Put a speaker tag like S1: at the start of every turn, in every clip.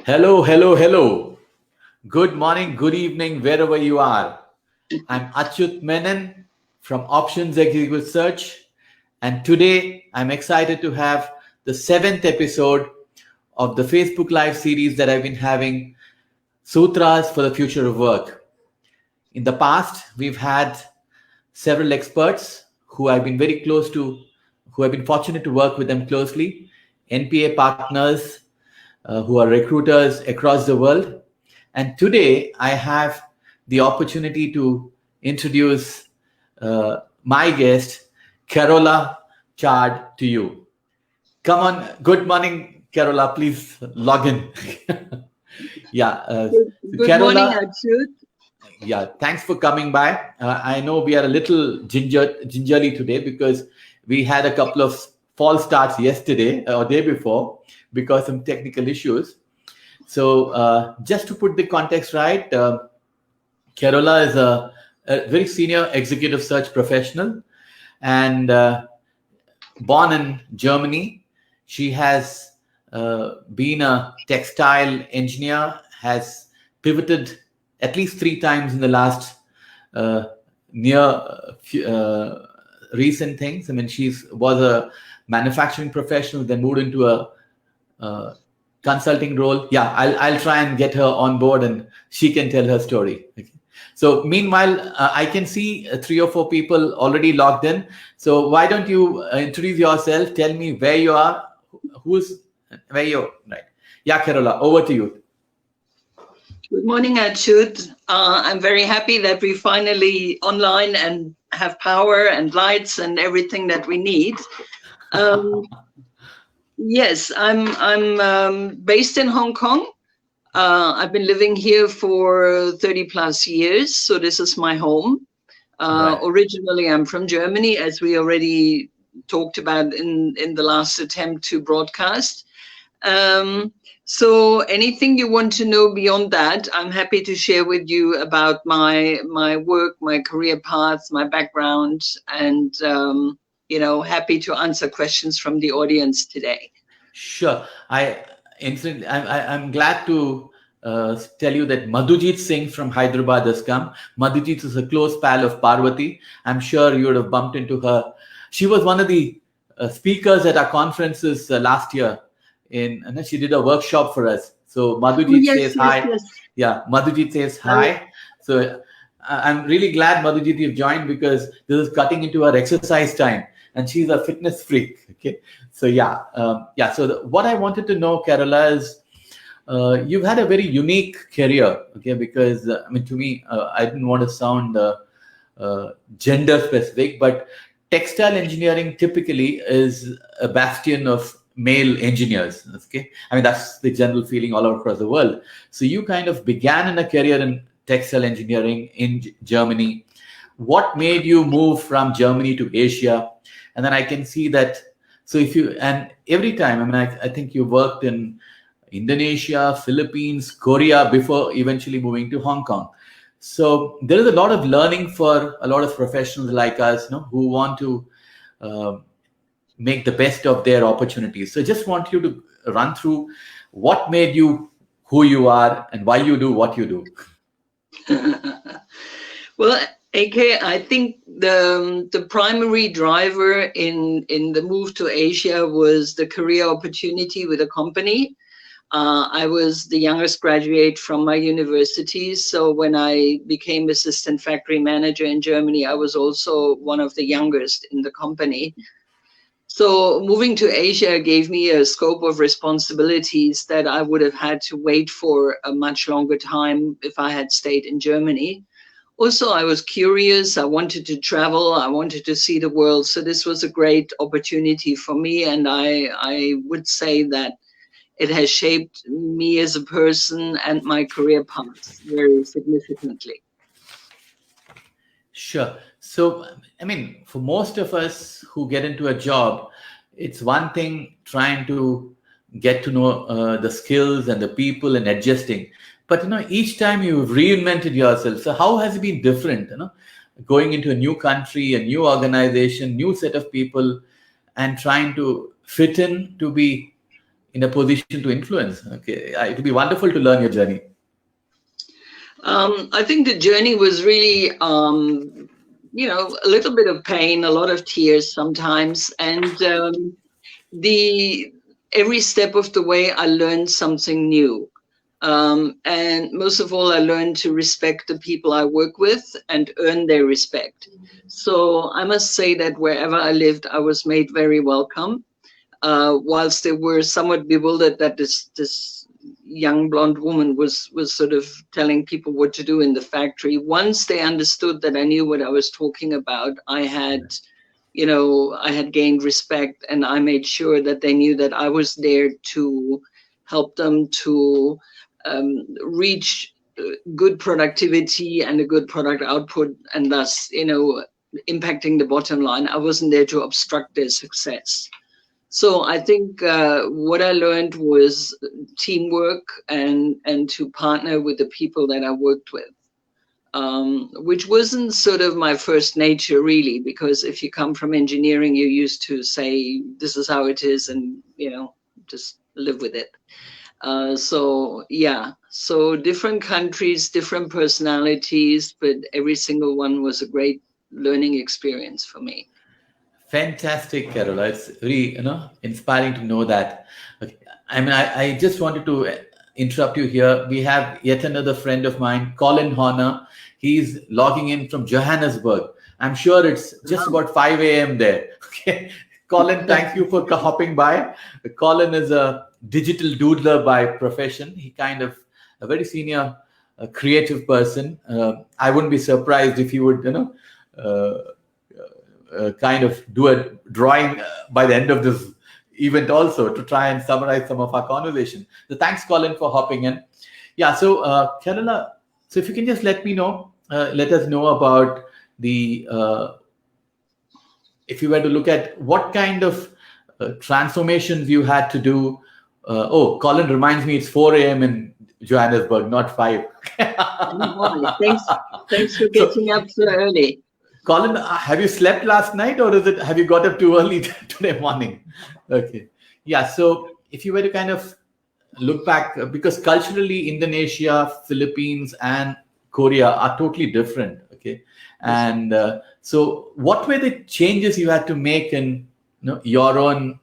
S1: Hello, hello, hello. Good morning, good evening, wherever you are. I'm Achyut Menon from Options Executive Search, and today I'm excited to have the 7th episode of the Facebook Live series that I've been having, Sutras for the Future of Work. In the past, we've had several experts who I've been very close to, who have been fortunate to work with them closely, NPA partners who are recruiters across the world. And today I have the opportunity to introduce my guest, Carola Chard, to you. Come on. Good morning, Carola. Please log in.
S2: Good morning,
S1: Carola.
S2: Achyut.
S1: Yeah, thanks for coming by. I know we are a little gingerly today because we had a couple of false starts yesterday or day before because of some technical issues. So just to put the context right, Carola is a very senior executive search professional and born in Germany. She has been a textile engineer, has pivoted at least 3 times in the last recent things. I mean, she was a manufacturing professional, then moved into a consulting role. Yeah, I'll try and get her on board and she can tell her story. Okay. So meanwhile, I can see 3 or 4 people already logged in. So why don't you introduce yourself? Tell me where you are, where you're, right. Yeah, Carola, over to you.
S2: Good morning, Achyut. I'm very happy that we finally online and have power and lights and everything that we need. Yes, I'm based in Hong Kong. I've been living here for 30 plus years, so this is my home. Right. Originally, I'm from Germany, as we already talked about in the last attempt to broadcast. So anything you want to know beyond that, I'm happy to share with you about my work, my career path, my background, and happy to answer questions from the audience today.
S1: Sure. I'm glad to tell you that Madhujit Singh from Hyderabad has come. Madhujit is a close pal of Parvati. I'm sure you would have bumped into her. She was one of the speakers at our conferences last year. And she did a workshop for us. So Madhujit says hi. Yes. Yeah, Madhujit says hi. So I'm really glad, Madhujit, you've joined because this is cutting into our exercise time. And she's a fitness freak. Okay. So So what I wanted to know, Carola, is you've had a very unique career. Okay, because to me, I didn't want to sound gender specific, but textile engineering typically is a bastion of male engineers. Okay, that's the general feeling all across the world. So you kind of began in a career in textile engineering in Germany. What made you move from Germany to Asia? And then I can see that. So every time, I think you worked in Indonesia, Philippines, Korea before eventually moving to Hong Kong. So there is a lot of learning for a lot of professionals like us, who want to make the best of their opportunities. So just want you to run through what made you who you are and why you do what you do.
S2: Well, AK, I think the primary driver in the move to Asia was the career opportunity with the company. I was the youngest graduate from my university. So when I became assistant factory manager in Germany, I was also one of the youngest in the company. So moving to Asia gave me a scope of responsibilities that I would have had to wait for a much longer time if I had stayed in Germany. Also, I was curious. I wanted to travel. I wanted to see the world. So this was a great opportunity for me. And I would say that it has shaped me as a person and my career path very significantly.
S1: Sure. So, for most of us who get into a job, it's one thing trying to get to know the skills and the people and adjusting. But, each time you've reinvented yourself. So how has it been different, going into a new country, a new organization, new set of people, and trying to fit in to be, in a position to influence. Okay, it would be wonderful to learn your journey.
S2: I think the journey was really, a little bit of pain, a lot of tears sometimes, and every step of the way, I learned something new. And most of all, I learned to respect the people I work with and earn their respect. So I must say that wherever I lived, I was made very welcome. Whilst they were somewhat bewildered that this young blonde woman was sort of telling people what to do in the factory, once they understood that I knew what I was talking about, I had gained respect, and I made sure that they knew that I was there to help them to reach good productivity and a good product output, and thus, impacting the bottom line. I wasn't there to obstruct their success. So I think what I learned was teamwork and to partner with the people that I worked with, which wasn't sort of my first nature really, because if you come from engineering, you're used to say, this is how it is, and, just live with it. So different countries, different personalities, but every single one was a great learning experience for me.
S1: Fantastic, Carola. It's really, inspiring to know that. Okay. I mean, I just wanted to interrupt you here. We have yet another friend of mine, Colin Horner. He's logging in from Johannesburg. I'm sure it's just about 5 a.m. there. Okay. Colin, thank you for hopping by. Colin is a digital doodler by profession. He kind of a very senior creative person. I wouldn't be surprised if he would, kind of do a drawing by the end of this event also, to try and summarize some of our conversation. So thanks, Colin, for hopping in. Yeah, so Carola, so if you can just let us know about the, if you were to look at what kind of transformations you had to do. Colin reminds me it's 4 a.m. in Johannesburg, not 5.
S2: Thanks for getting up so early.
S1: Colin, have you slept last night, or have you got up too early today morning? Okay. Yeah. So if you were to kind of look back, because culturally Indonesia, Philippines, and Korea are totally different. Okay. And so what were the changes you had to make in your own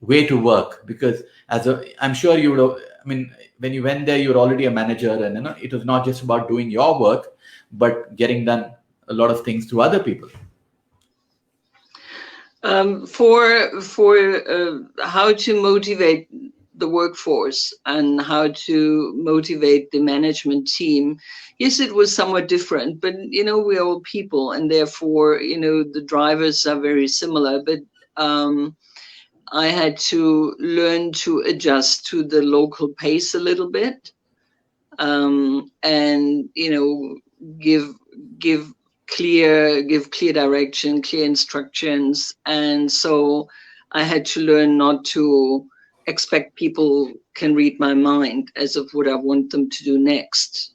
S1: way to work? Because I'm sure you would have, when you went there, you were already a manager, and it was not just about doing your work, but getting done a lot of things to other people.
S2: For how to motivate the workforce and how to motivate the management team, yes, it was somewhat different, but we're all people, and therefore the drivers are very similar. But I had to learn to adjust to the local pace a little bit, and give clear direction, clear instructions. And so I had to learn not to expect people can read my mind as of what I want them to do next.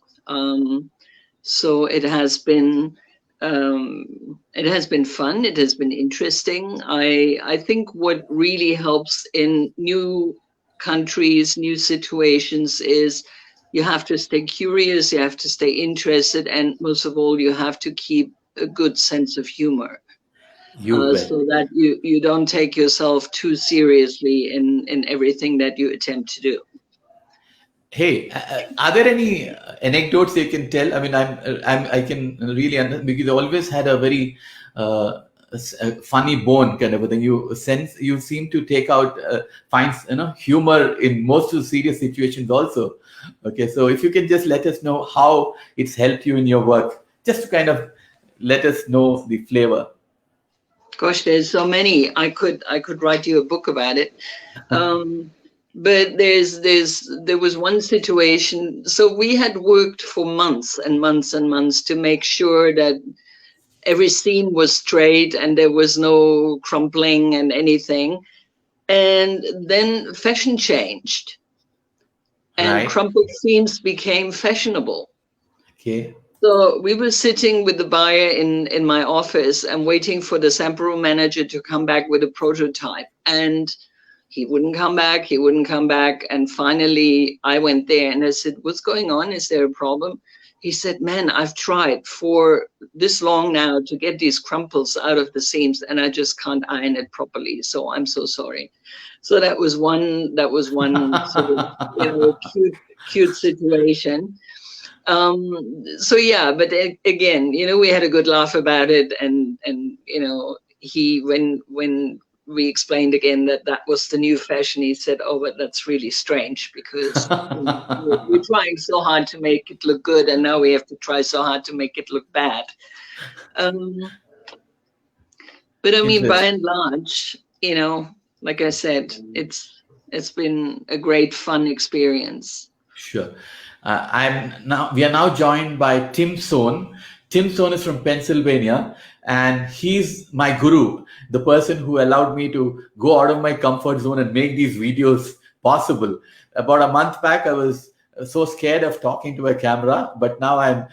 S2: So it has been fun. It has been interesting. I think what really helps in new countries, new situations is you have to stay curious, you have to stay interested, and most of all, you have to keep a good sense of humor, so that you don't take yourself too seriously in everything that you attempt to do.
S1: Hey, are there any anecdotes you can tell? I mean, I can really understand, because you always had a very funny bone kind of a thing. You seem to take out find humor in most of the serious situations also. Okay, so if you can just let us know how it's helped you in your work, just to kind of let us know the flavor.
S2: Gosh, there's so many. I could write you a book about it. But there was one situation. So we had worked for months and months and months to make sure that every seam was straight and there was no crumpling and anything. And then fashion changed, and crumpled seams became fashionable.
S1: Okay.
S2: So we were sitting with the buyer in my office and waiting for the sample room manager to come back with a prototype. And He wouldn't come back. He wouldn't come back. And finally, I went there and I said, "What's going on? Is there a problem?" He said, "Man, I've tried for this long now to get these crumples out of the seams, and I just can't iron it properly. So I'm so sorry." So that was one. Sort of, cute situation. So yeah, but again, we had a good laugh about it, and he when we explained again that was the new fashion, he said, "Oh, but that's really strange because we're trying so hard to make it look good, and now we have to try so hard to make it look bad." But I mean, by and large, like I said, it's been a great fun experience.
S1: Sure. We are now joined by Tim Sohn. Tim Sohn is from Pennsylvania, and he's my guru, the person who allowed me to go out of my comfort zone and make these videos possible. About a month back, I was so scared of talking to a camera, but now I'm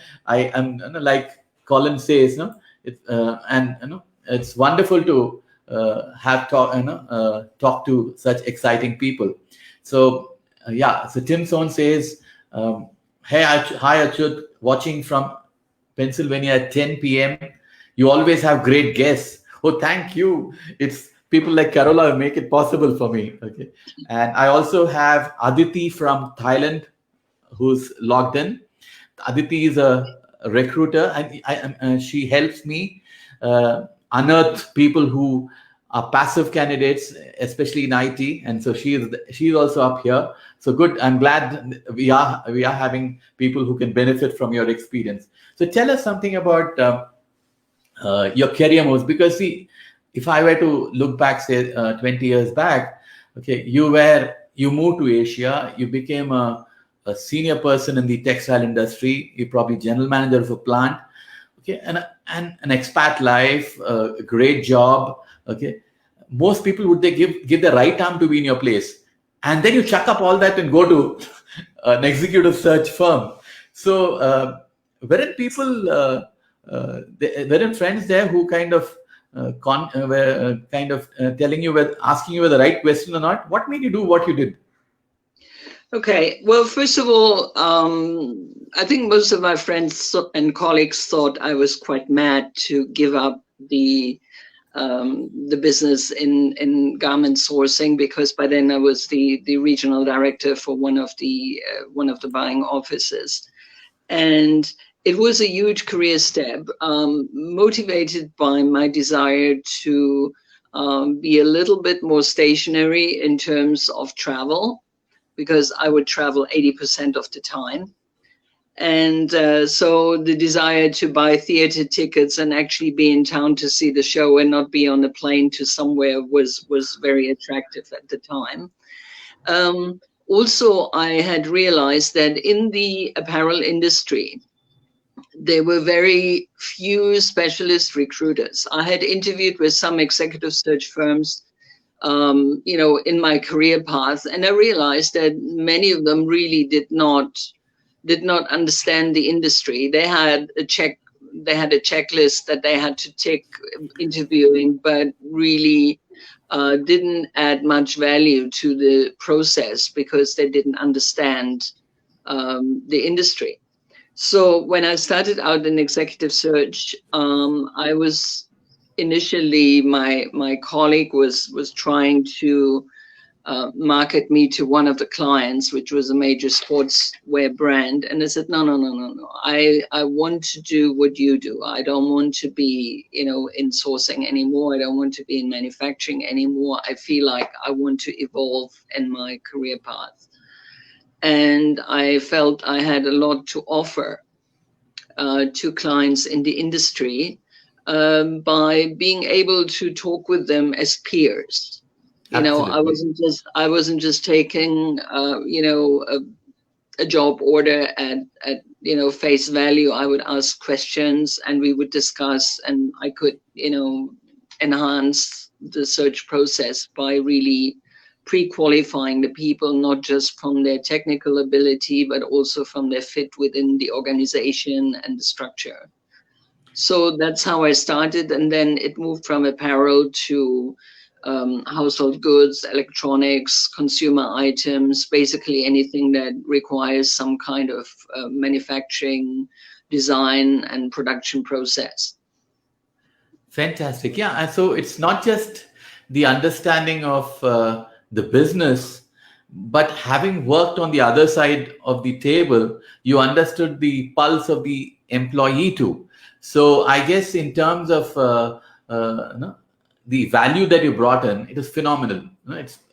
S1: like Colin says, it's wonderful to talk to such exciting people. So so Tim Sohn says, "Hey, hi Achut, watching from Pennsylvania at 10 p.m. You always have great guests." Oh, thank you. It's people like Carola who make it possible for me. Okay, and I also have Aditi from Thailand who's logged in. Aditi is a recruiter, and she helps me unearth people who are passive candidates, especially in IT, and so she's also up here. So good. I'm glad we are having people who can benefit from your experience. So tell us something about your career moves, because see, if I were to look back, say 20 years back, okay, you moved to Asia, you became a senior person in the textile industry, you're probably general manager of a plant, okay, and an expat life, a great job, okay. Most people, would they give the right arm to be in your place, and then you chuck up all that and go to an executive search firm. So weren't people, weren't friends there who kind of were telling you, asking you the right question or not? What made you do what you did?
S2: Okay, well, first of all, I think most of my friends and colleagues thought I was quite mad to give up the business in garment sourcing, because by then I was the regional director for one of the buying offices, and it was a huge career step, motivated by my desire to be a little bit more stationary in terms of travel, because I would travel 80% of the time. And so the desire to buy theater tickets and actually be in town to see the show and not be on a plane to somewhere was very attractive at the time. Also, I had realized that in the apparel industry, there were very few specialist recruiters. I had interviewed with some executive search firms in my career path, and I realized that many of them really did not understand the industry. They had a checklist that they had to tick interviewing, but really didn't add much value to the process because they didn't understand the industry. So when I started out in executive search, I was initially, my colleague was trying to market me to one of the clients, which was a major sportswear brand. And I said, no. I want to do what you do. I don't want to be, in sourcing anymore. I don't want to be in manufacturing anymore. I feel like I want to evolve in my career path. And I felt I had a lot to offer to clients in the industry by being able to talk with them as peers. Absolutely. I wasn't just taking a job order at face value. I would ask questions and we would discuss, and I could enhance the search process by really pre-qualifying the people, not just from their technical ability, but also from their fit within the organization and the structure. So that's how I started, and then it moved from apparel to household goods, electronics, consumer items, basically anything that requires some kind of manufacturing, design, and production process.
S1: Fantastic. Yeah. And so it's not just the understanding of the business, but having worked on the other side of the table, you understood the pulse of the employee too. So I guess in terms of the value that you brought in, it is phenomenal.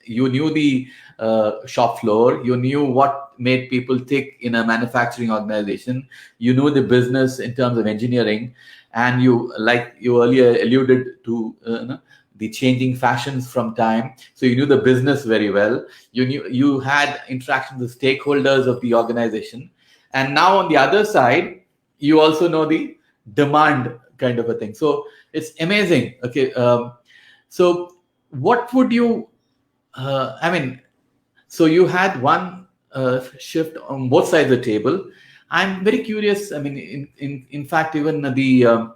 S1: You knew the shop floor, you knew what made people tick in a manufacturing organization, you knew the business in terms of engineering, and you, like you earlier alluded to, the changing fashions from time. So you knew the business very well. You had interactions with stakeholders of the organization, and now on the other side, you also know the demand kind of a thing. So it's amazing. Okay, so what would you? So you had one shift on both sides of the table. I'm very curious. I mean, in fact, even the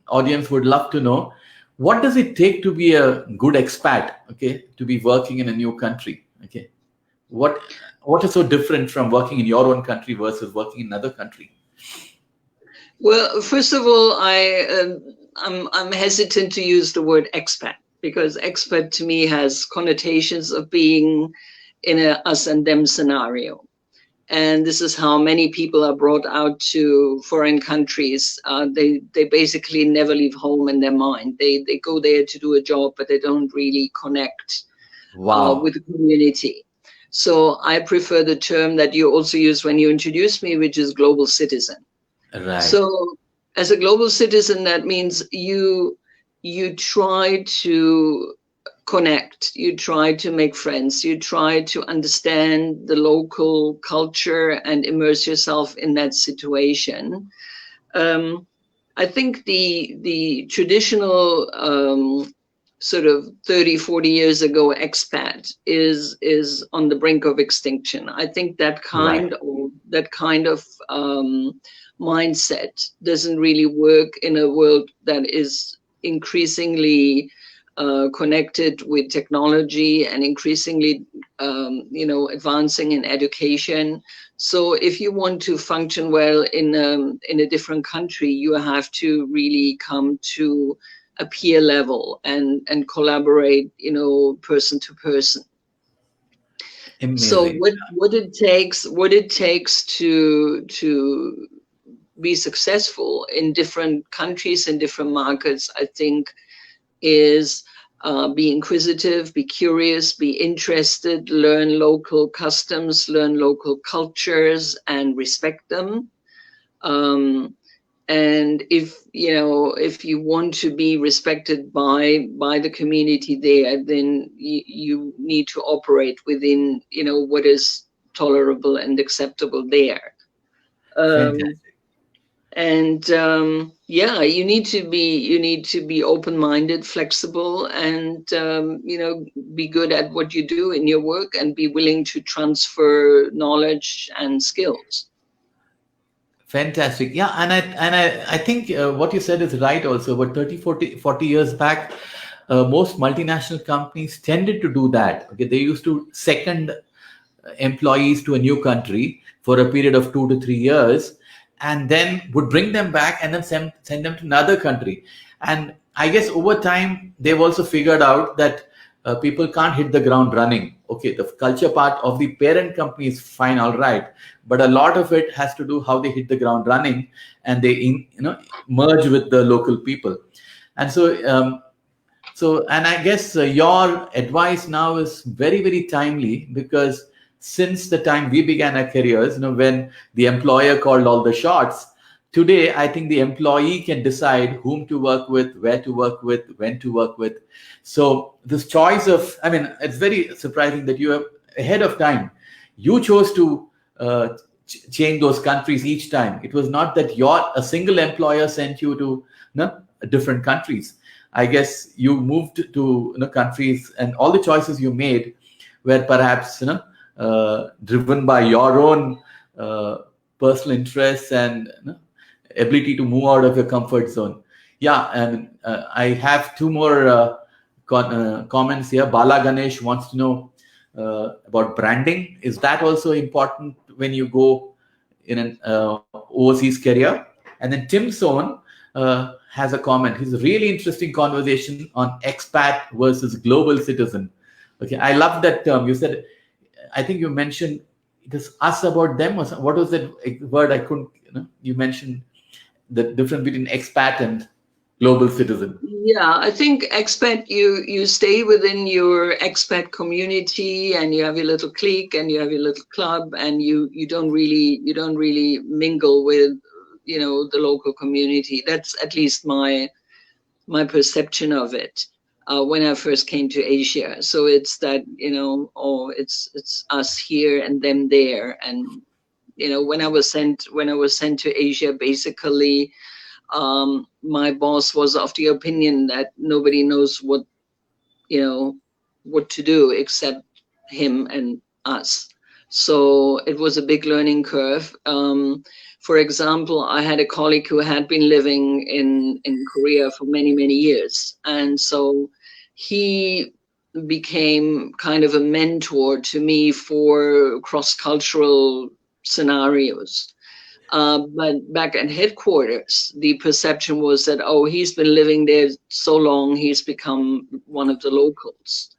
S1: audience would love to know, what does it take to be a good expat? Okay, to be working in a new country. Okay, what is so different from working in your own country versus working in another country?
S2: Well, first of all, I'm hesitant to use the word expat, because expat to me has connotations of being in a us and them scenario. And this is how many people are brought out to foreign countries. They basically never leave home in their mind. They go there to do a job, but they don't really connect with the community. So I prefer the term that you also use when you introduced me, which is global citizen.
S1: Right.
S2: So as a global citizen, that means you try to connect, you try to make friends, you try to understand the local culture and immerse yourself in that situation. I think the traditional sort of 30, 40 years ago expat is on the brink of extinction. I think that kind of mindset doesn't really work in a world that is increasingly connected with technology and increasingly advancing in education. So if you want to function well in a different country, you have to really come to a peer level and collaborate, person to person. Amazing. So what it takes to be successful in different countries and different markets, I think, is be inquisitive, be curious, be interested, learn local customs, learn local cultures, and respect them. And if you want to be respected by the community there, then you need to operate within what is tolerable and acceptable there. And you need to be open-minded, flexible, and be good at what you do in your work, and be willing to transfer knowledge and skills.
S1: Fantastic. Yeah, and I think what you said is right also. But 30, 40 years back, most multinational companies tended to do that. Okay, they used to second employees to a new country for a period of 2 to 3 years, and then would bring them back and then send them to another country. And I guess over time, they've also figured out that people can't hit the ground running. Okay, the culture part of the parent company is fine, all right, but a lot of it has to do how they hit the ground running, and they merge with the local people. And so, and I guess your advice now is very, very timely, because since the time we began our careers, when the employer called all the shots, today I think the employee can decide whom to work with, where to work with, when to work with. So this choice of, it's very surprising that you have ahead of time, you chose to change those countries each time. It was not that a single employer sent you to different countries. I guess you moved to countries, and all the choices you made were perhaps driven by your own personal interests and ability to move out of your comfort zone. Yeah, and I have two more comments here. Bala Ganesh wants to know about branding. Is that also important when you go in an overseas career? And then Tim Sohn has a comment. It's a really interesting conversation on expat versus global citizen. Okay, I love that term. You said, I think you mentioned it is us about them, or what was that word? I couldn't. You mentioned the difference between expat and global citizen.
S2: Yeah, I think expat, you stay within your expat community, and you have your little clique, and you have your little club, and you don't really mingle with the local community. That's at least my perception of it when I first came to Asia. So it's that it's us here and them there, and when I was sent to Asia, basically. My boss was of the opinion that nobody knows what to do except him and us. So it was a big learning curve. For example, I had a colleague who had been living in Korea for many, many years. And so he became kind of a mentor to me for cross-cultural scenarios. But back at headquarters, the perception was that, he's been living there so long, he's become one of the locals.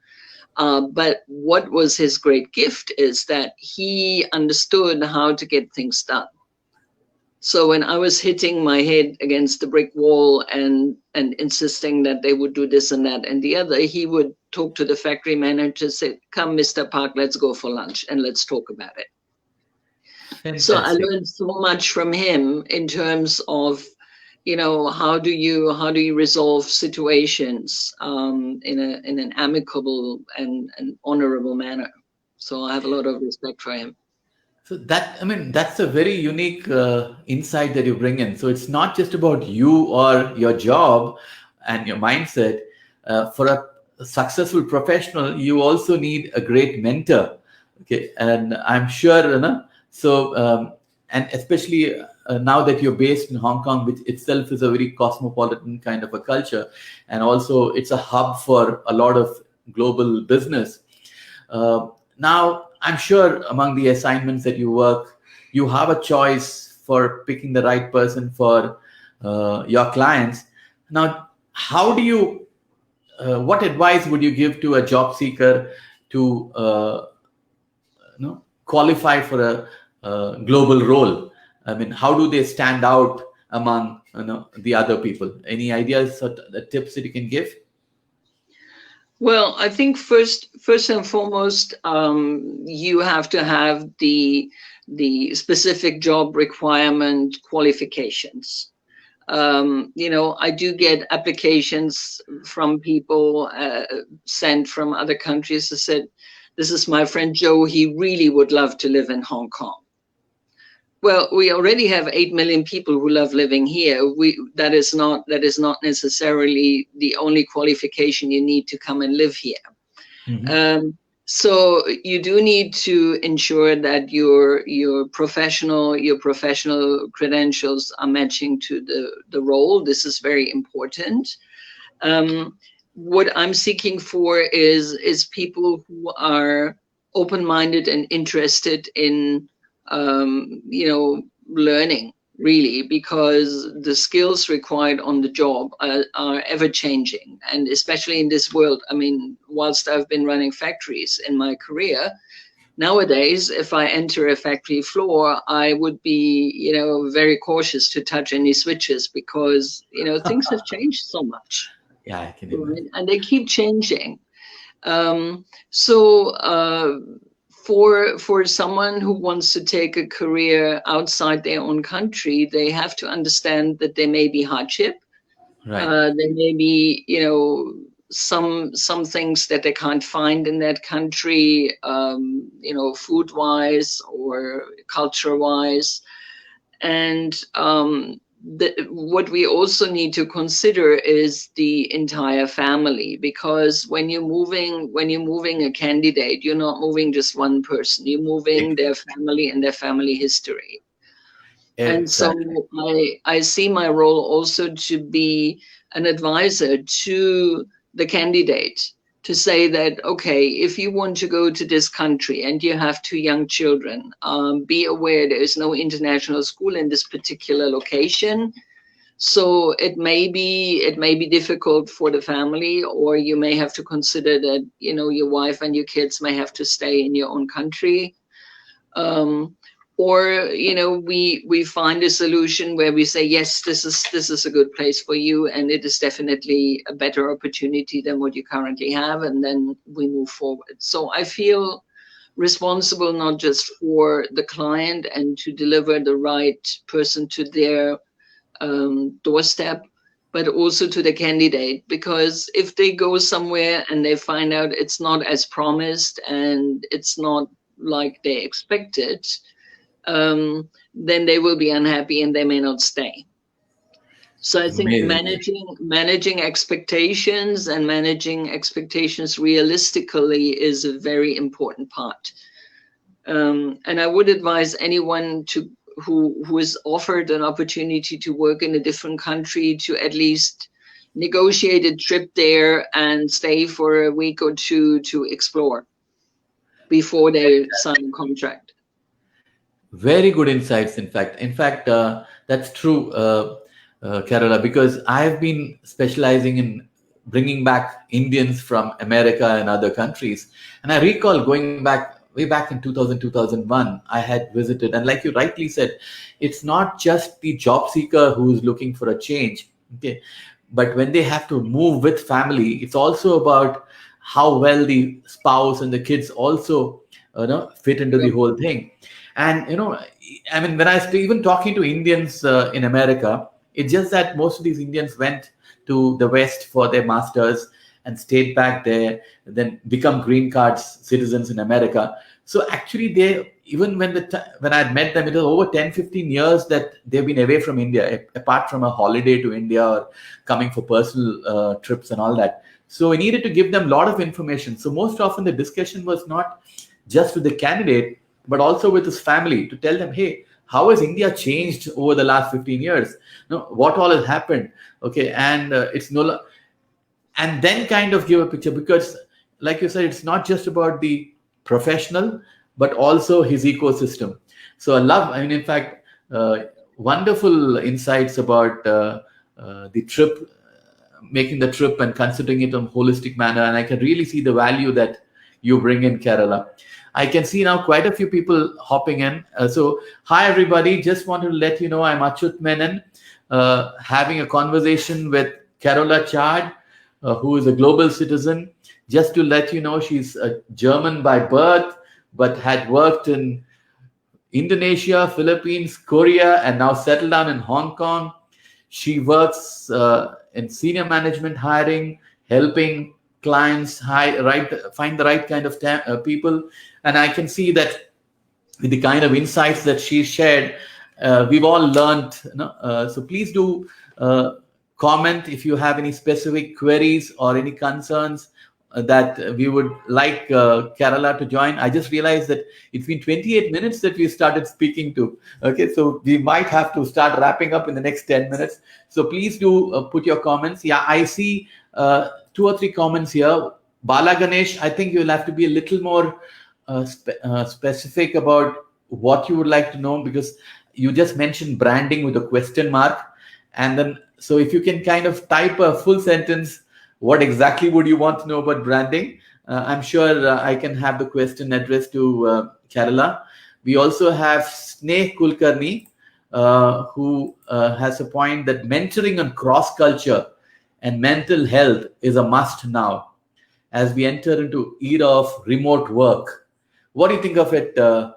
S2: But what was his great gift is that he understood how to get things done. So when I was hitting my head against the brick wall and insisting that they would do this and that and the other, he would talk to the factory manager, say, "Come, Mr. Park, let's go for lunch and let's talk about it." Fantastic. So I learned so much from him in terms of, how do you resolve situations in an amicable and honorable manner. So I have a lot of respect for him.
S1: So that's a very unique insight that you bring in. So it's not just about you or your job and your mindset. For a successful professional, you also need a great mentor. Okay, and I'm sure, so, and especially now that you're based in Hong Kong, which itself is a very cosmopolitan kind of a culture, and also it's a hub for a lot of global business. Now, I'm sure among the assignments that you work, you have a choice for picking the right person for your clients. Now, how do you, what advice would you give to a job seeker to qualify for a global role? I mean, how do they stand out among the other people? Any ideas or tips that you can give?
S2: Well, I think first and foremost, you have to have the specific job requirement qualifications. I do get applications from people sent from other countries that said, "This is my friend Joe. He really would love to live in Hong Kong." Well, we already have 8 million people who love living here. That is not necessarily the only qualification you need to come and live here. Mm-hmm. So you do need to ensure that your professional credentials are matching to the role. This is very important. What I'm seeking for is people who are open-minded and interested in learning, really, because the skills required on the job are ever changing. And especially in this world, I mean, whilst I've been running factories in my career, nowadays, if I enter a factory floor, I would be, very cautious to touch any switches because, things have changed so much.
S1: Yeah, I can imagine.
S2: Right? And they keep changing. For someone who wants to take a career outside their own country, they have to understand that there may be hardship. Right. There may be, some things that they can't find in that country, food-wise or culture-wise. And what we also need to consider is the entire family, because when you're moving a candidate, you're not moving just one person, you're moving their family and their family history. Exactly. And so I see my role also to be an advisor to the candidate to say that, okay, if you want to go to this country and you have 2 young children, be aware there is no international school in this particular location. So it may be difficult for the family, or you may have to consider that, you know, your wife and your kids may have to stay in your own country. Or, you know, we find a solution where we say, yes, this is a good place for you, and it is definitely a better opportunity than what you currently have, and then we move forward. So I feel responsible not just for the client and to deliver the right person to their doorstep, but also to the candidate, because if they go somewhere and they find out it's not as promised and it's not like they expected, then they will be unhappy and they may not stay. So I think managing expectations and managing expectations realistically is a very important part. And I would advise anyone who is offered an opportunity to work in a different country to at least negotiate a trip there and stay for a week or 2 to explore before they sign a contract.
S1: Very good insights. In fact, that's true, Carola, because I've been specializing in bringing back Indians from America and other countries. And I recall going back way back in 2000, 2001, I had visited. And like you rightly said, it's not just the job seeker who's looking for a change. Okay. But when they have to move with family, it's also about how well the spouse and the kids also fit into the whole thing. And, you know, I mean, when I even talking to Indians in America, it's just that most of these Indians went to the West for their masters and stayed back there, then become green cards citizens in America. So actually, they even when I had met them, it was over 10, 15 years that they've been away from India, apart from a holiday to India or coming for personal trips and all that. So we needed to give them a lot of information. So most often the discussion was not just with the candidate, but also with his family, to tell them, hey, how has India changed over the last 15 years? What all has happened? Okay, and and then kind of give a picture, because like you said, it's not just about the professional, but also his ecosystem. So in fact, wonderful insights about the trip, making the trip and considering it in a holistic manner. And I can really see the value that you bring in, Carola. I can see now quite a few people hopping in. So hi, everybody. Just wanted to let you know I'm Achut Menon, having a conversation with Carola Chard, who is a global citizen. Just to let you know, she's a German by birth, but had worked in Indonesia, Philippines, Korea, and now settled down in Hong Kong. She works in senior management hiring, helping clients find the right kind of people. And I can see that with the kind of insights that she shared, we've all learned. So please do comment if you have any specific queries or any concerns that we would like Carola to join. I just realized that it's been 28 minutes that we started speaking to. Okay, so we might have to start wrapping up in the next 10 minutes. So please do put your comments. Yeah, I see 2 or 3 comments here. Bala Ganesh, I think you'll have to be a little more specific about what you would like to know, because you just mentioned branding with a question mark. And then, so if you can kind of type a full sentence, what exactly would you want to know about branding? I'm sure I can have the question addressed to Carola. We also have Sneh Kulkarni, who has a point that mentoring on cross-culture and mental health is a must now as we enter into era of remote work. What do you think of it? So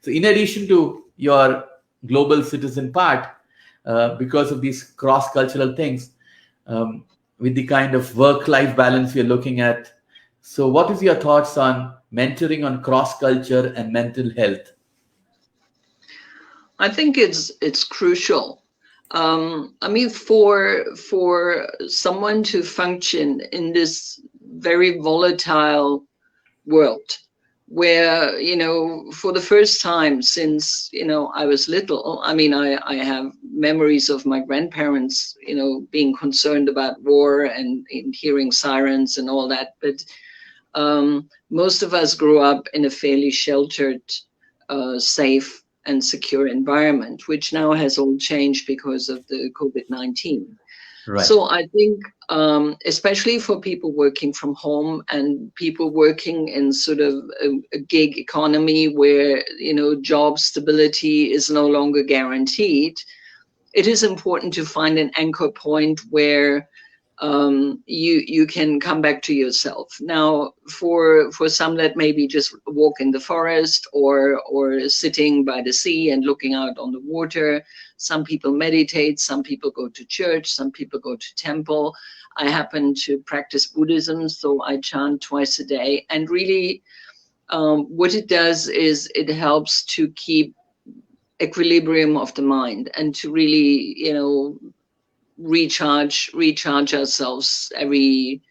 S1: in addition to your global citizen part, because of these cross-cultural things, with the kind of work-life balance we're looking at. So what is your thoughts on mentoring on cross-culture and mental health?
S2: I think it's crucial. For someone to function in this very volatile world where, you know, for the first time since, you know, I was little, I mean, I have memories of my grandparents, you know, being concerned about war and hearing sirens and all that. But most of us grew up in a fairly sheltered, safe and secure environment, which now has all changed because of the COVID-19.
S1: Right.
S2: So I think, especially for people working from home and people working in sort of a gig economy where, you know, job stability is no longer guaranteed, it is important to find an anchor point where you can come back to yourself. Now, for some, that may be just a walk in the forest or sitting by the sea and looking out on the water. Some people meditate, some people go to church, some people go to temple. I happen to practice Buddhism, so I chant twice a day. And really, what it does is it helps to keep equilibrium of the mind and to really, you know, recharge ourselves every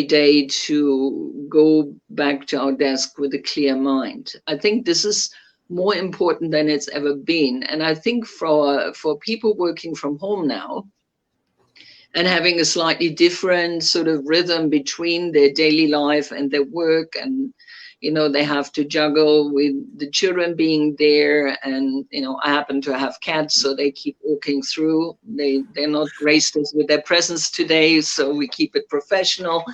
S2: day to go back to our desk with a clear mind. I think this is more important than it's ever been. And I think for people working from home now and having a slightly different sort of rhythm between their daily life and their work, and you know, they have to juggle with the children being there, and you know, I happen to have cats, so they keep walking through. They're not graced us with their presence today, so we keep it professional.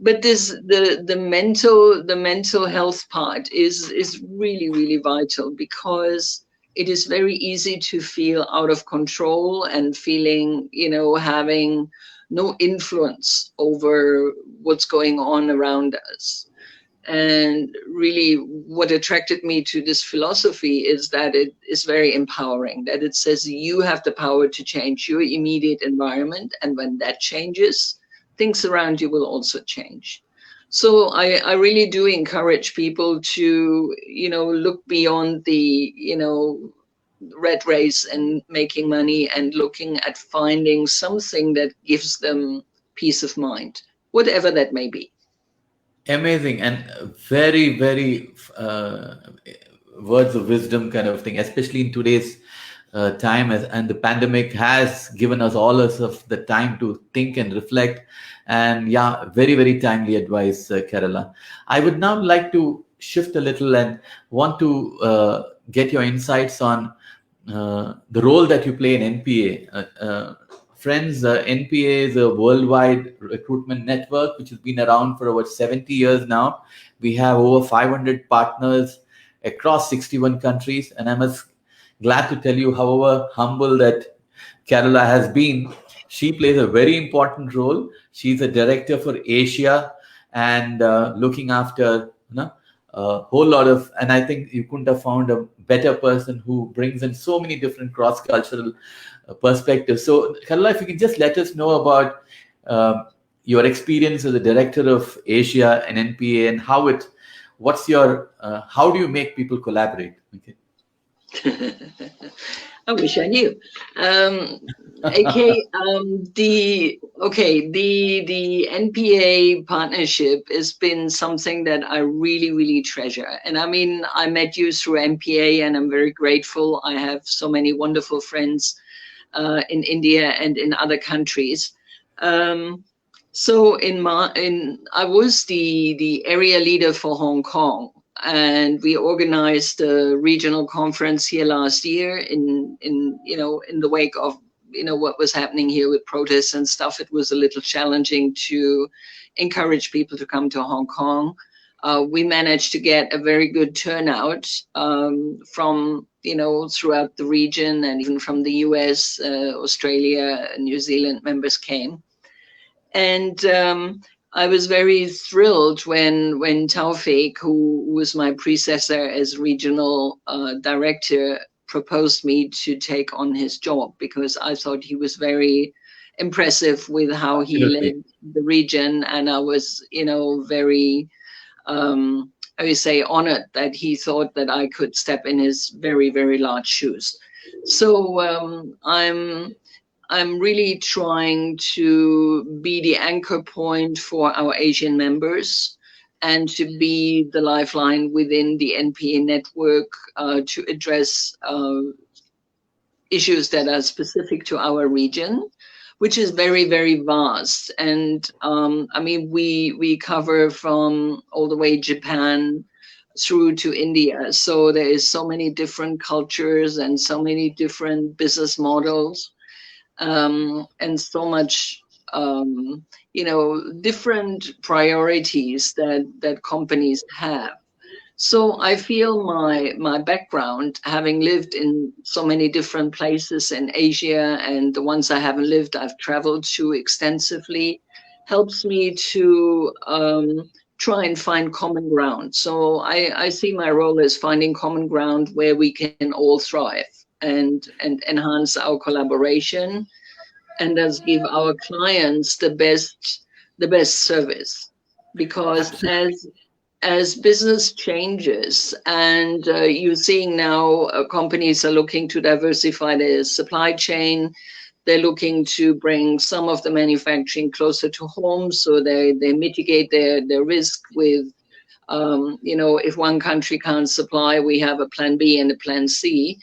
S2: But the mental health part is really, really vital, because it is very easy to feel out of control and feeling, you know, having no influence over what's going on around us. And really, what attracted me to this philosophy is that it is very empowering, that it says you have the power to change your immediate environment. And when that changes, things around you will also change. So I really do encourage people to, you know, look beyond the, you know, rat race and making money, and looking at finding something that gives them peace of mind, whatever that may be.
S1: Amazing, and very, very words of wisdom kind of thing, especially in today's time, and the pandemic has given us all of the time to think and reflect. And yeah, very, very timely advice, Carola. I would now like to shift a little and want to get your insights on the role that you play in NPA. Friends, NPA is a worldwide recruitment network which has been around for over 70 years now. We have over 500 partners across 61 countries. And I'm glad to tell you, however humble that Carola has been, she plays a very important role. She's a director for Asia and looking after, you know, a whole lot of, and I think you couldn't have found a better person who brings in so many different cross-cultural perspectives. So, Carola, if you can just let us know about your experience as a director of Asia and NPA, and what's your, how do you make people collaborate? Okay.
S2: I wish I knew. AK, the NPA partnership has been something that I really, really treasure. And I mean, I met you through NPA, and I'm very grateful. I have so many wonderful friends in India and in other countries. So I was the area leader for Hong Kong. And we organized a regional conference here last year in the wake of, you know, what was happening here with protests and stuff. It was a little challenging to encourage people to come to Hong Kong. We managed to get a very good turnout from, you know, throughout the region, and even from the US, Australia, New Zealand members came. And I was very thrilled when Taufik, who was my predecessor as regional director, proposed me to take on his job, because I thought he was very impressive with how he led the region. And I was, you know, very, I would say, honored that he thought that I could step in his very, very large shoes. So I'm really trying to be the anchor point for our Asian members and to be the lifeline within the NPA network to address issues that are specific to our region, which is very, very vast. And I mean, we cover from all the way Japan through to India. So there is so many different cultures and so many different business models, and so much, different priorities that companies have. So I feel my background, having lived in so many different places in Asia, and the ones I haven't lived, I've traveled to extensively, helps me to try and find common ground. So I see my role as finding common ground where we can all thrive and enhance our collaboration, and thus give our clients the best service. Because
S1: Absolutely.
S2: as business changes, and you're seeing now companies are looking to diversify their supply chain. They're looking to bring some of the manufacturing closer to home, so they mitigate their risk with, if one country can't supply, we have a plan B and a plan C.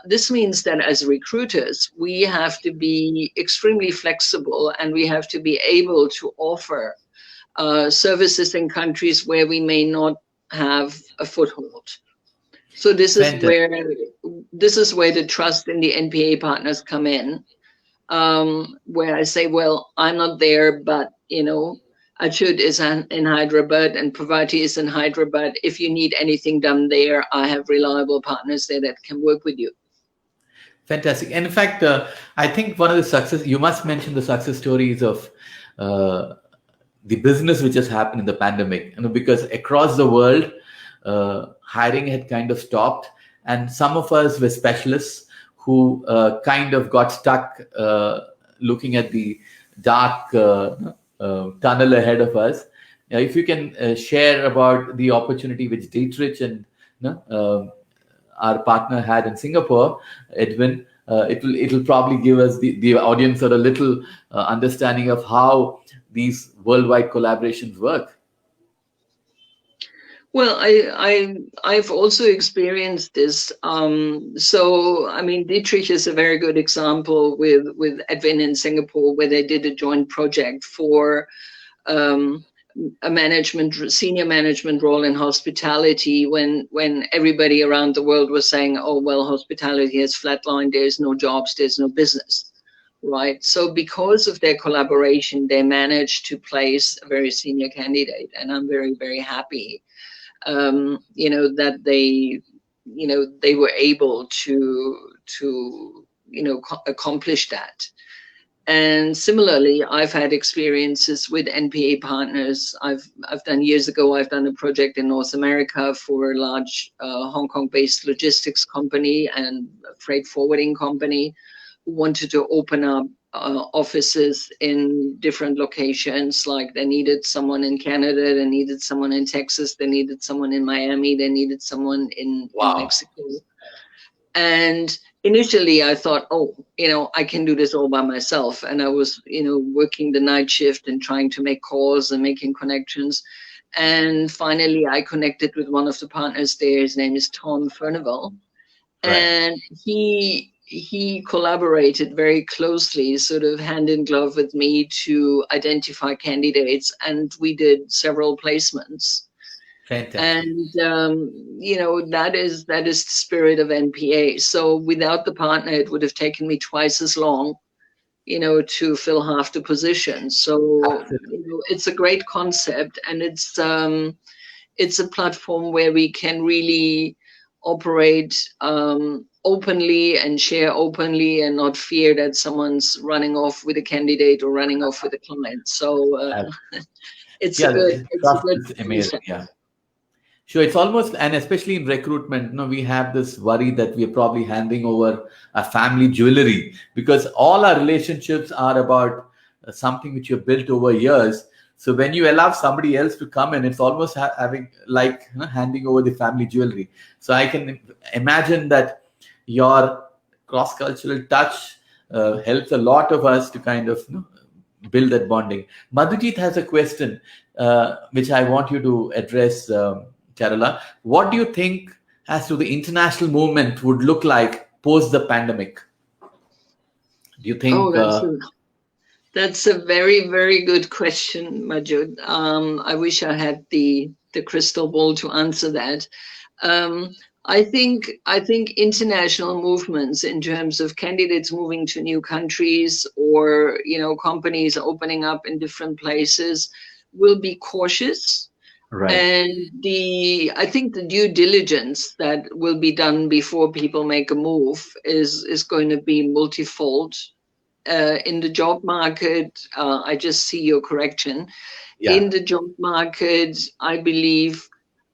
S2: This means that as recruiters, we have to be extremely flexible, and we have to be able to offer services in countries where we may not have a foothold. So this is
S1: Fantastic.
S2: where the trust in the NPA partners come in, where I say, well, I'm not there, but Achud is in Hyderabad and Pravati is in Hyderabad. If you need anything done there, I have reliable partners there that can work with you.
S1: Fantastic. And in fact, I think one of the success, you must mention the success stories of the business which has happened in the pandemic, because across the world, hiring had kind of stopped, and some of us were specialists who kind of got stuck looking at the dark tunnel ahead of us. If you can share about the opportunity which Dietrich and our partner had in Singapore, Edwin, it'll probably give us the audience a little understanding of how these worldwide collaborations work.
S2: Well, I've also experienced this. So I mean, Dietrich is a very good example with Edwin in Singapore, where they did a joint project for a senior management role in hospitality, when everybody around the world was saying, oh well, hospitality has flatlined, there's no jobs, there's no business, right? So because of their collaboration, they managed to place a very senior candidate, and I'm very, very happy that they were able to accomplish that. And similarly, I've had experiences with NPA partners. I've done years ago, I've done a project in North America for a large Hong Kong-based logistics company and freight forwarding company who wanted to open up offices in different locations. Like they needed someone in Canada, they needed someone in Texas, they needed someone in Miami, they needed someone in Mexico. And initially I thought, I can do this all by myself. And I was, working the night shift and trying to make calls and making connections. And finally I connected with one of the partners there. His name is Tom Furnival. Right. And he collaborated very closely, sort of hand in glove with me, to identify candidates. And we did several placements. Fantastic. And that is the spirit of NPA. So without the partner, it would have taken me twice as long, to fill half the position. So it's a great concept, and it's a platform where we can really operate openly and share openly, and not fear that someone's running off with a candidate or running off with a client. So it's a good
S1: amazing. Yeah. Sure, it's almost, and especially in recruitment, we have this worry that we are probably handing over a family jewelry, because all our relationships are about something which you've built over years. So when you allow somebody else to come in, it's almost having like handing over the family jewelry. So I can imagine that your cross-cultural touch helps a lot of us to kind of build that bonding. Madhujit has a question which I want you to address, Carola. What do you think as to the international movement would look like post the pandemic? Do you think?
S2: That's a very, very good question, Majud. I wish I had the crystal ball to answer that. I think international movements in terms of candidates moving to new countries or companies opening up in different places will be cautious.
S1: Right.
S2: And I think the due diligence that will be done before people make a move is going to be multifold. In the job market, I just see your correction.
S1: Yeah.
S2: In the job market, I believe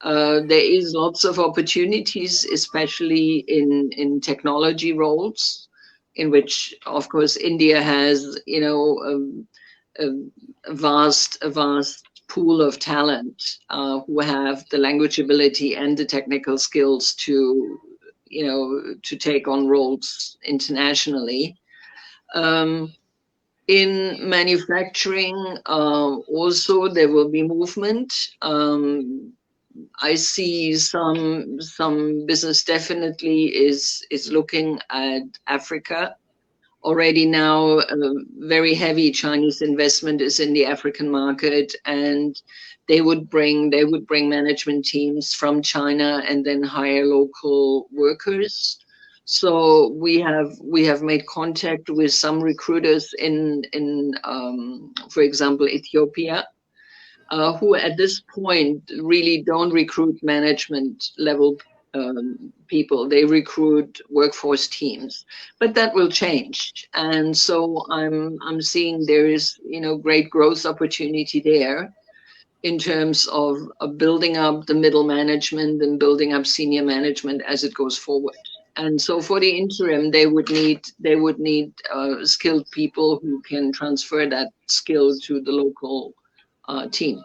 S2: there is lots of opportunities, especially in technology roles, in which, of course, India has a vast pool of talent who have the language ability and the technical skills to take on roles internationally. In manufacturing, also there will be movement. I see some business definitely is looking at Africa. Already now, very heavy Chinese investment is in the African market, and they would bring management teams from China and then hire local workers. So we have made contact with some recruiters in for example, Ethiopia, who at this point really don't recruit management level people. They recruit workforce teams, but that will change. And so I'm seeing there is great growth opportunity there in terms of building up the middle management and building up senior management as it goes forward. And so for the interim, they would need skilled people who can transfer that skill to the local team.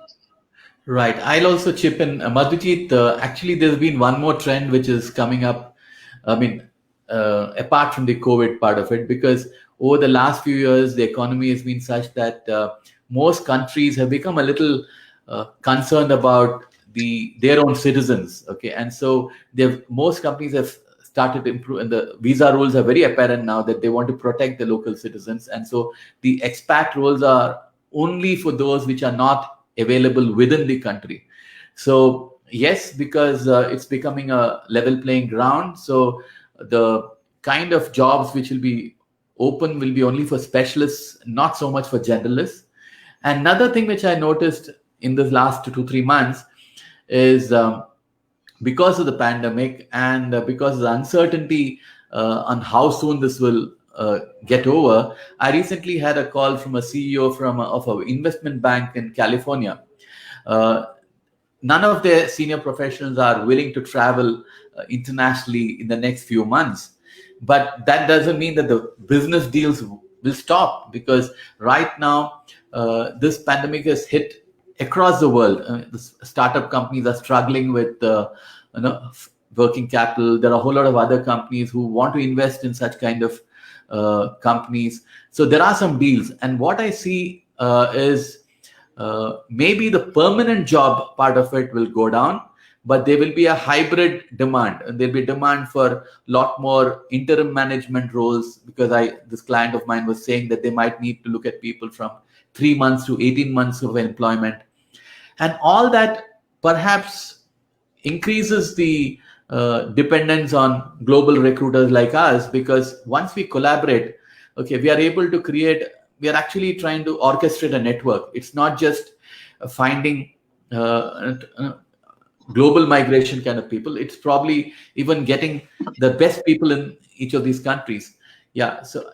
S1: Right. I'll also chip in. Madhujit, actually, there's been one more trend which is coming up. I mean, apart from the COVID part of it, because over the last few years, the economy has been such that most countries have become a little concerned about their own citizens. Okay. And so most companies have started to improve, and the visa rules are very apparent now that they want to protect the local citizens. And so the expat rules are only for those which are not available within the country. So yes, because it's becoming a level playing ground. So the kind of jobs which will be open will be only for specialists, not so much for generalists. Another thing which I noticed in the last 2-3 months is because of the pandemic and because of the uncertainty on how soon this will get over, I recently had a call from a CEO of an investment bank in California. None of their senior professionals are willing to travel internationally in the next few months. But that doesn't mean that the business deals will stop, because right now this pandemic has hit across the world. The startup companies are struggling with working capital. There are a whole lot of other companies who want to invest in such kind of companies. So there are some deals. And what I see is maybe the permanent job part of it will go down, but there will be a hybrid demand, and there'll be demand for a lot more interim management roles, because this client of mine was saying that they might need to look at people from 3 months to 18 months of employment. And all that perhaps increases the dependence on global recruiters like us, because once we collaborate, okay, we are able to we are actually trying to orchestrate a network. It's not just finding global migration kind of people. It's probably even getting the best people in each of these countries. Yeah. So,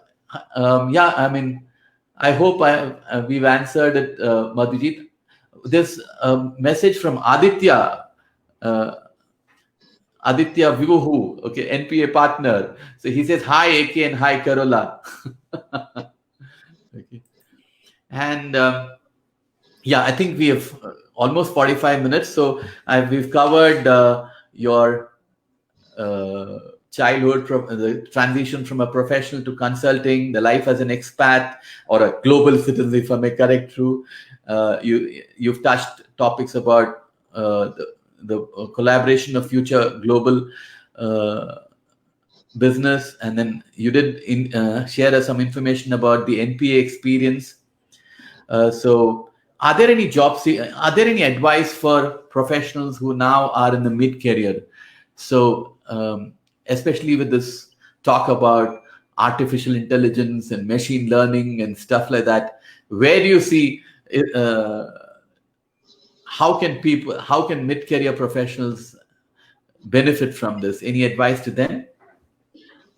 S1: I mean, I hope we've answered it, Madhujit. There's a message from Aditya. Aditya Vivuhu, okay, NPA partner. So he says, hi, AK, and hi, Carola. Okay. And I think we have almost 45 minutes. So we've covered your childhood, the transition from a professional to consulting, the life as an expat or a global citizen, if I may correct through. You've touched topics about the collaboration of future global business, and then you did share us some information about the NPA experience. So are there any are there any advice for professionals who now are in the mid-career? So especially with this talk about artificial intelligence and machine learning and stuff like that, where do you see how can mid-career professionals benefit from this? Any advice to them?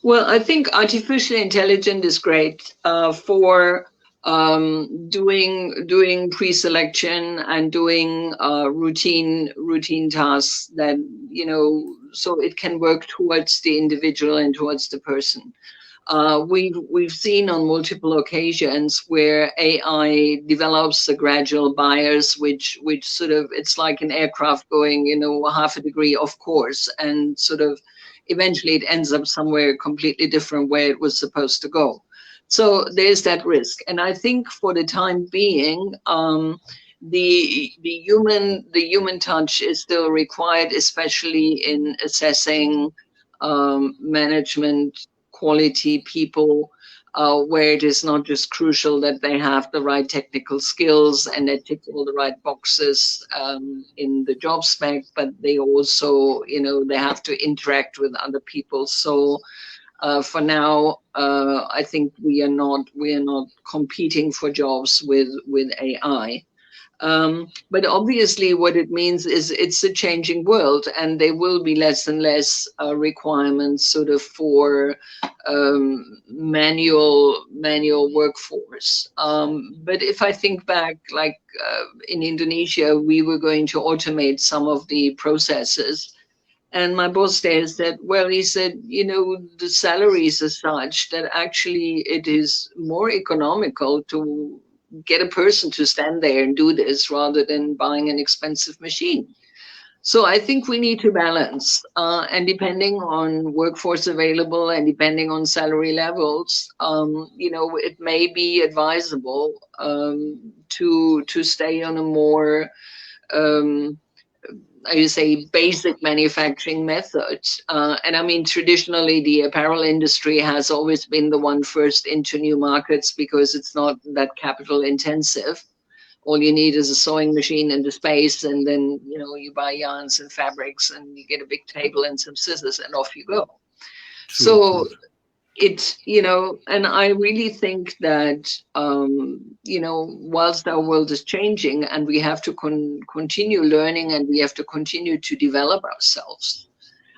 S2: Well, I think artificial intelligence is great for doing pre-selection and doing routine tasks that, so it can work towards the individual and towards the person. We've seen on multiple occasions where AI develops a gradual bias, which sort of, it's like an aircraft going, half a degree off course, and sort of eventually it ends up somewhere completely different where it was supposed to go. So there's that risk. And I think for the time being, the human touch is still required, especially in assessing management quality people, where it is not just crucial that they have the right technical skills and they tick all the right boxes in the job spec, but they also, they have to interact with other people. So for now, I think we are not competing for jobs with AI. But obviously what it means is it's a changing world, and there will be less and less requirements sort of for manual workforce. But if I think back, like in Indonesia, we were going to automate some of the processes. And my boss there said, well, he said, the salaries are such that actually it is more economical to get a person to stand there and do this rather than buying an expensive machine. So I think we need to balance, and depending on workforce available and depending on salary levels, it may be advisable to stay on a more I say basic manufacturing methods. And I mean, traditionally, the apparel industry has always been the one first into new markets because it's not that capital intensive. All you need is a sewing machine and a space, and then, you buy yarns and fabrics and you get a big table and some scissors and off you go. True. It's, and I really think that, whilst our world is changing and we have to continue learning and we have to continue to develop ourselves.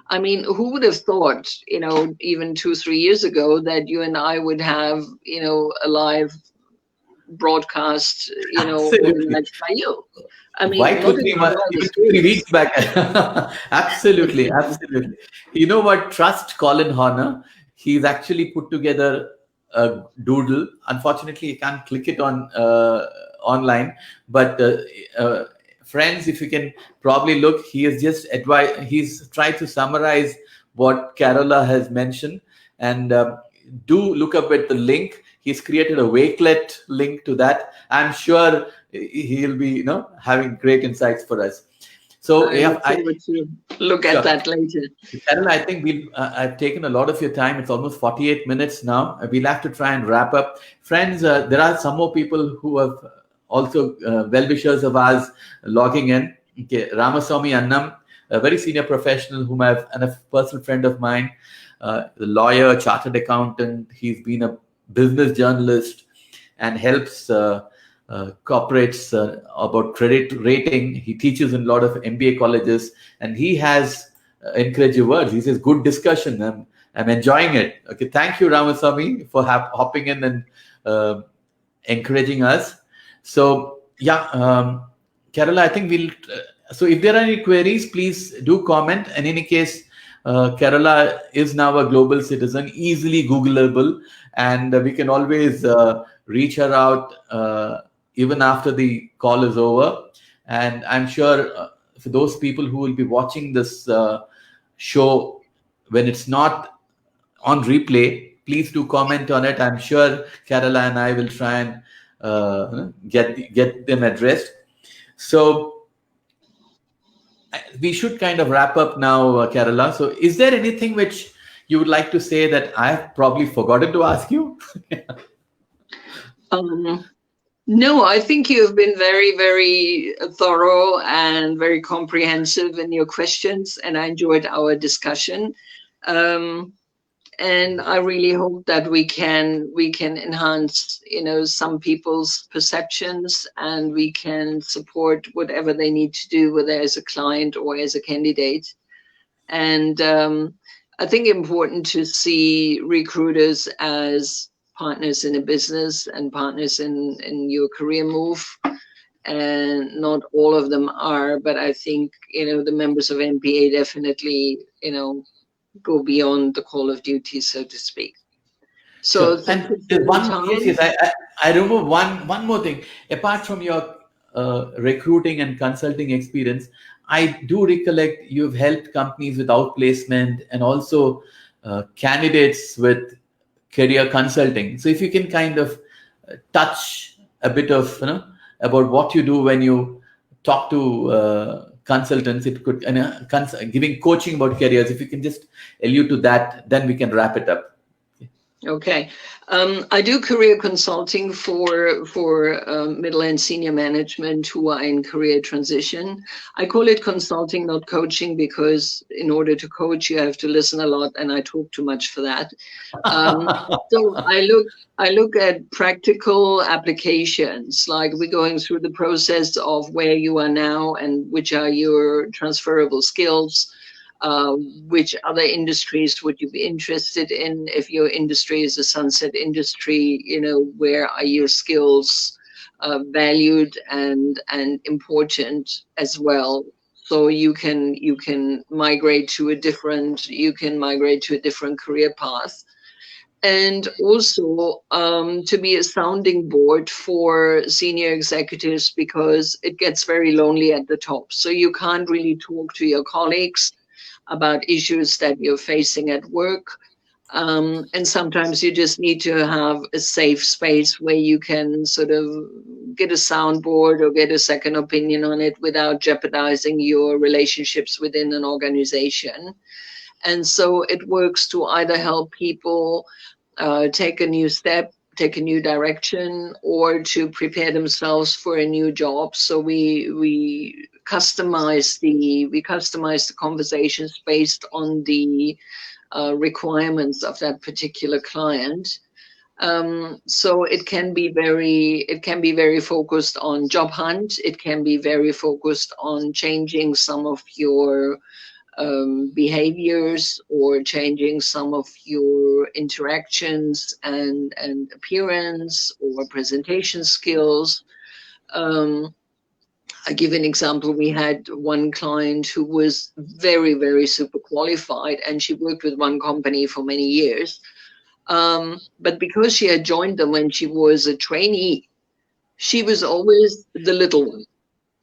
S2: I mean, who would have thought, even 2-3 years ago that you and I would have, a live broadcast, organized by you? I mean,
S1: why 2-3 weeks back? Absolutely. You know what? Trust Colin Horner. He's actually put together a doodle. Unfortunately, you can't click it on online. But friends, if you can probably look, he has just he's tried to summarize what Carola has mentioned. And do look up at the link. He's created a Wakelet link to that. I'm sure he'll be, having great insights for us. So
S2: I look at that later.
S1: Carola, I think I've taken a lot of your time. It's almost 48 minutes now. We'll have to try and wrap up. Friends, there are some more people who have also well-wishers of ours logging in. Okay, Ramaswamy Annam, a very senior professional and a personal friend of mine, the lawyer, chartered accountant. He's been a business journalist and helps corporates about credit rating. He teaches in a lot of MBA colleges, and he has encouraging words. He says, good discussion. I'm enjoying it. Okay, thank you, Ramaswamy, for hopping in and encouraging us. So, Carola, I think so if there are any queries, please do comment. In any case, Carola is now a global citizen, easily Googleable, and we can always reach her out even after the call is over. And I'm sure for those people who will be watching this show when it's not on replay, please do comment on it. I'm sure Carola and I will try and get them addressed. So we should kind of wrap up now, Carola. So is there anything which you would like to say that I've probably forgotten to ask you?
S2: No, I think you've been very, very thorough and very comprehensive in your questions, and I enjoyed our discussion. And I really hope that we can enhance, some people's perceptions, and we can support whatever they need to do, whether as a client or as a candidate. And I think important to see recruiters as partners in a business and partners in your career move. And not all of them are, but I think, the members of MPA definitely, go beyond the call of duty, so to speak. So
S1: sure. And I remember one more thing. Apart from your recruiting and consulting experience, I do recollect you've helped companies with outplacement and also candidates with career consulting. So if you can kind of touch a bit of about what you do when you talk to consultants, it could giving coaching about careers. If you can just allude to that, then we can wrap it up.
S2: Okay. I do career consulting for middle and senior management who are in career transition. I call it consulting, not coaching, because in order to coach, you have to listen a lot, and I talk too much for that. So I look at practical applications, like we're going through the process of where you are now and which are your transferable skills. Which other industries would you be interested in? If your industry is a sunset industry, where are your skills valued and important as well? So you can migrate to a different career path. And also to be a sounding board for senior executives, because it gets very lonely at the top. So you can't really talk to your colleagues about issues that you're facing at work. And sometimes you just need to have a safe space where you can sort of get a soundboard or get a second opinion on it without jeopardizing your relationships within an organization. And so it works to either help people take a new step, take a new direction, or to prepare themselves for a new job. So we customize the conversations based on the requirements of that particular client. So it can be very focused on job hunt. It can be very focused on changing some of your behaviors or changing some of your interactions and appearance or presentation skills. I give an example. We had one client who was very, very super qualified, and she worked with one company for many years. But because she had joined them when she was a trainee, she was always the little one.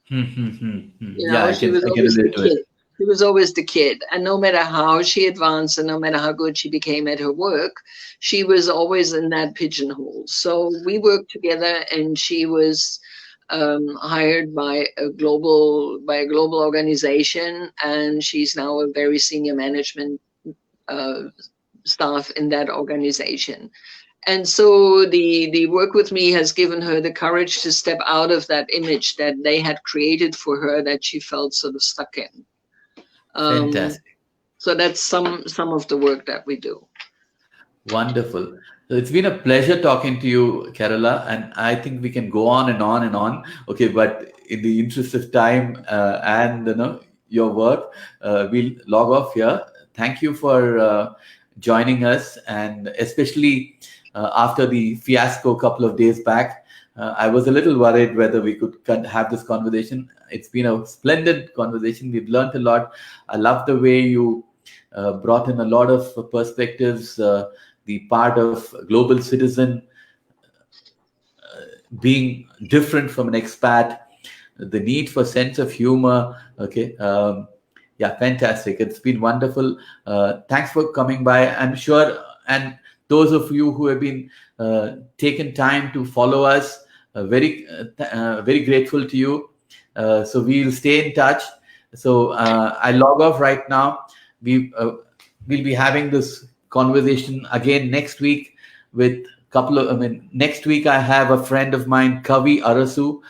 S2: She was always the kid. She was always the kid. And no matter how she advanced and no matter how good she became at her work, she was always in that pigeonhole. So we worked together, and she was hired by a global organization, and she's now a very senior management staff in that organization. And so the work with me has given her the courage to step out of that image that they had created for her, that she felt sort of stuck in.
S1: Fantastic.
S2: So that's some of the work that we do.
S1: Wonderful. It's been a pleasure talking to you, Carola, and I think we can go on and on and on. Okay, but in the interest of time and your work, we'll log off here. Thank you for joining us, and especially after the fiasco a couple of days back, I was a little worried whether we could have this conversation. It's been a splendid conversation. We've learned a lot. I love the way you brought in a lot of perspectives. The part of global citizen being different from an expat, the need for sense of humor, okay, Yeah, fantastic. It's been wonderful. Thanks for coming by. I'm sure, and those of you who have been taken time to follow us, very grateful to you. So we'll stay in touch. So I log off right now. We'll be having this conversation again next week with couple of. I mean, next week I have a friend of mine, Kavi Arasu,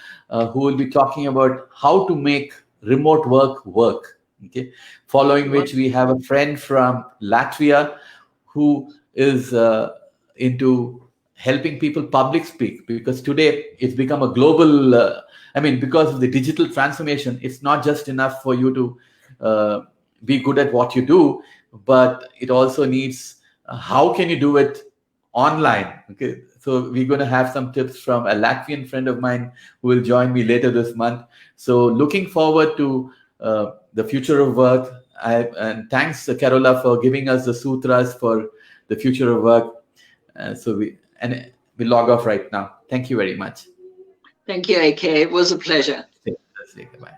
S1: who will be talking about how to make remote work. Okay. Following which, we have a friend from Latvia who is into helping people public speak, because today it's become a global. Because of the digital transformation, it's not just enough for you to be good at what you do, but it also needs how can you do it online. Okay, so we're going to have some tips from a Latvian friend of mine who will join me later this month. So looking forward to the future of work. And thanks, Carola, for giving us the sutras for the future of work. So we log off right now. Thank you very much.
S2: Thank you, AK. It was a pleasure.
S1: Bye.